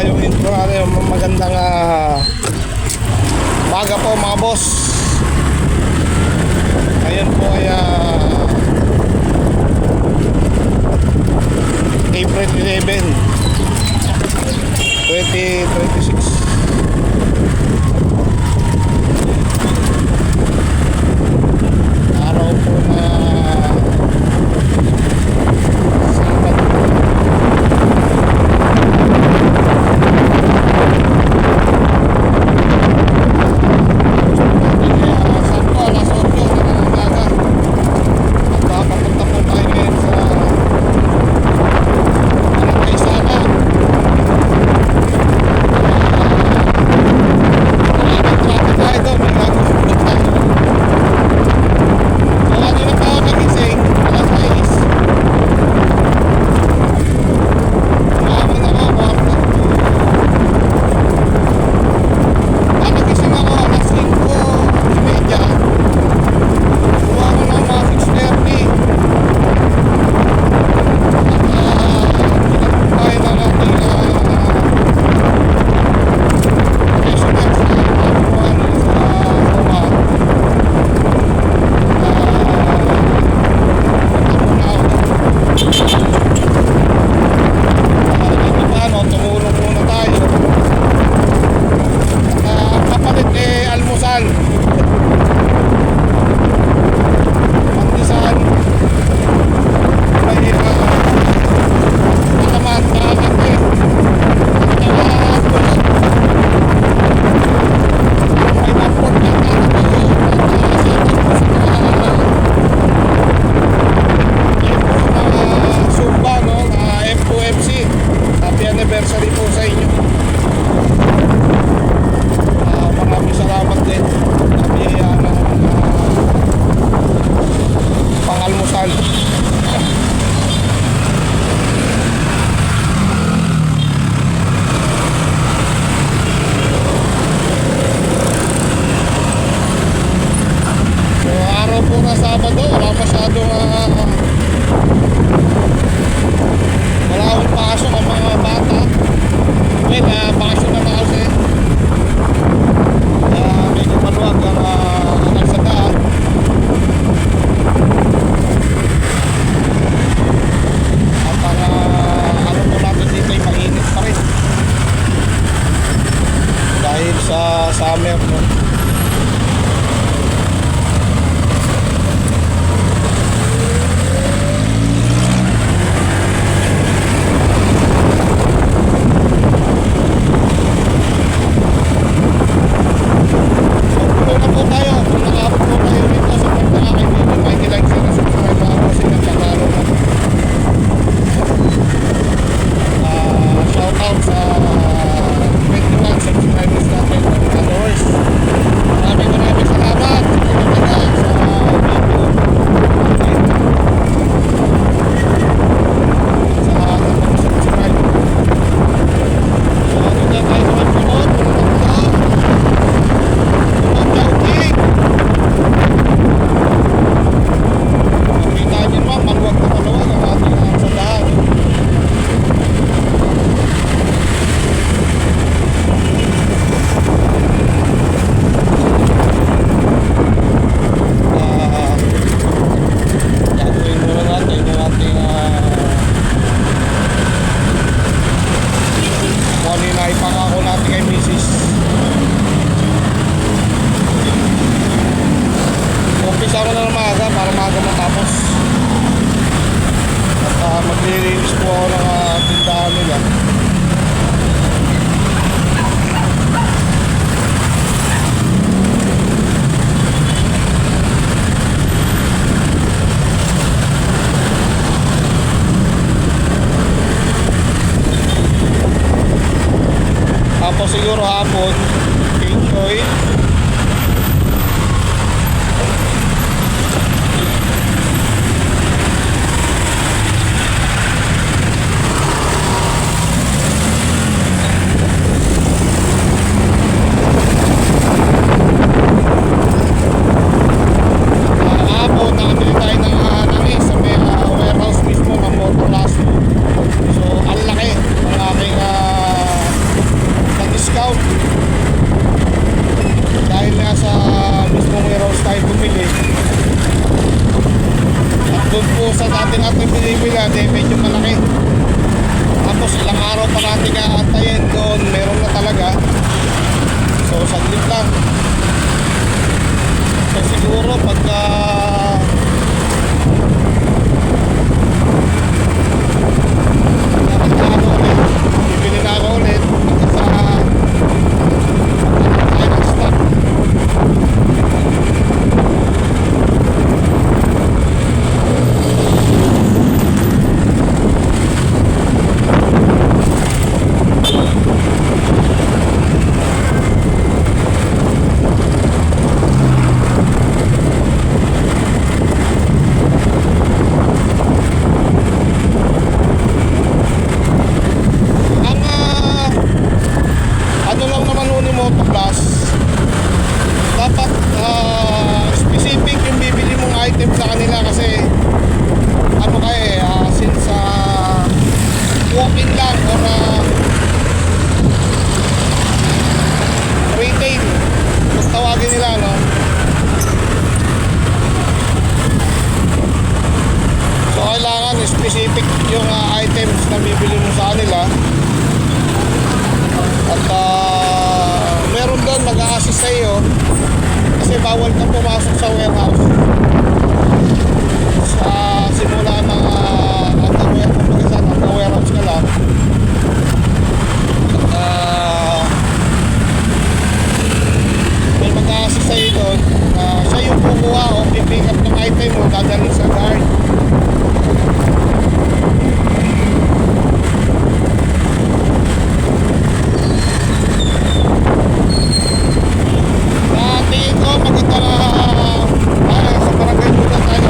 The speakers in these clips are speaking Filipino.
yung intro natin, magandang umaga po mga boss. Ngayon po ay April 11, 2026. Araw po na anniversary po sa inyo. Maraming salamat din. Nabiyayaan ng pangalmusal. So araw po na Sabado, wala masyadong wala akong pasok ang mga bata. Well, pasok na kasi medyo maluwag ang kalsadaan. At ano po natin dito ay mainit pa rin dahil sa summer, no? Ipangako natin kay Mrs. Umpisa ko na ng maaga para maaga matapos. At magre-release po ako ng tindahan nila. Tapos siguro hapon, enjoy. kabila, di medyo malaki. Tapos ilang araw pa natin aantayin doon, meron na talaga. So saglit lang. So siguro pagka nakakano ulit, bibili na ako ulit sa tayo ng stock. Ano lang naman huni Moto Plus, dapat specific yung bibili mong item sa kanila kasi ano since walk-in lang or retail kung tawagin nila, no? So kailangan specific yung items na bibili mo sa kanila. At meron doon mag-a-assist sa iyo kasi bawal kang pumasok sa warehouse sa simula ng warehouse ka lang. At may mag-a-assist sa iyo doon, siya yung kukuha o pipick up ng item mo, dadalhin sa guard. Tingin ko maganda na sa barangay muna tayo.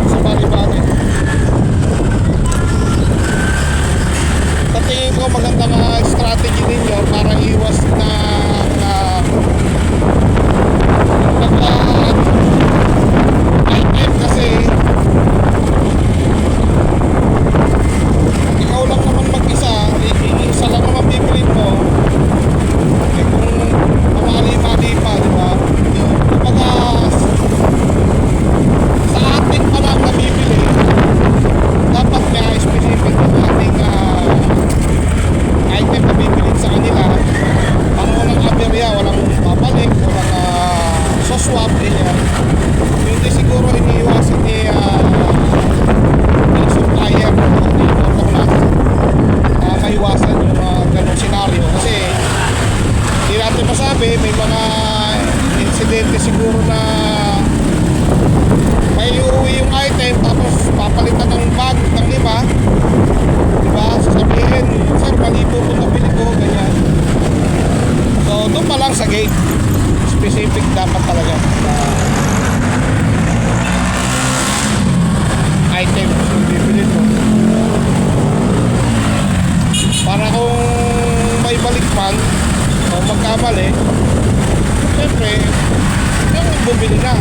Sa bali-bali. Sa tingin ko maganda nga strategy ninyo para iwas na item kasi ikaw lang naman mag-isa, isa lang naman bibili mo. Mali pa, di ba? Kumbaga, sa atin pa lang nabibili, dapat kaya specific yung ating item na bibili sa kanila. Ang walang aberya, walang papalik, walang soswap, ganyan. Hindi siguro iniiwasan ni supplier o Moto Plus maiwasan yung ganong senaryo kasi hindi natin masabi, may mga insidente siguro na may uuwi yung item tapos papalitan ng bag ng iba, diba? Sasabihin, sir, mali po kung nabili ko, ganyan. So doon pa lang sa gate specific dapat talaga item yung bibili mo para kung may balik man o magkamali, siyempre yung bumili na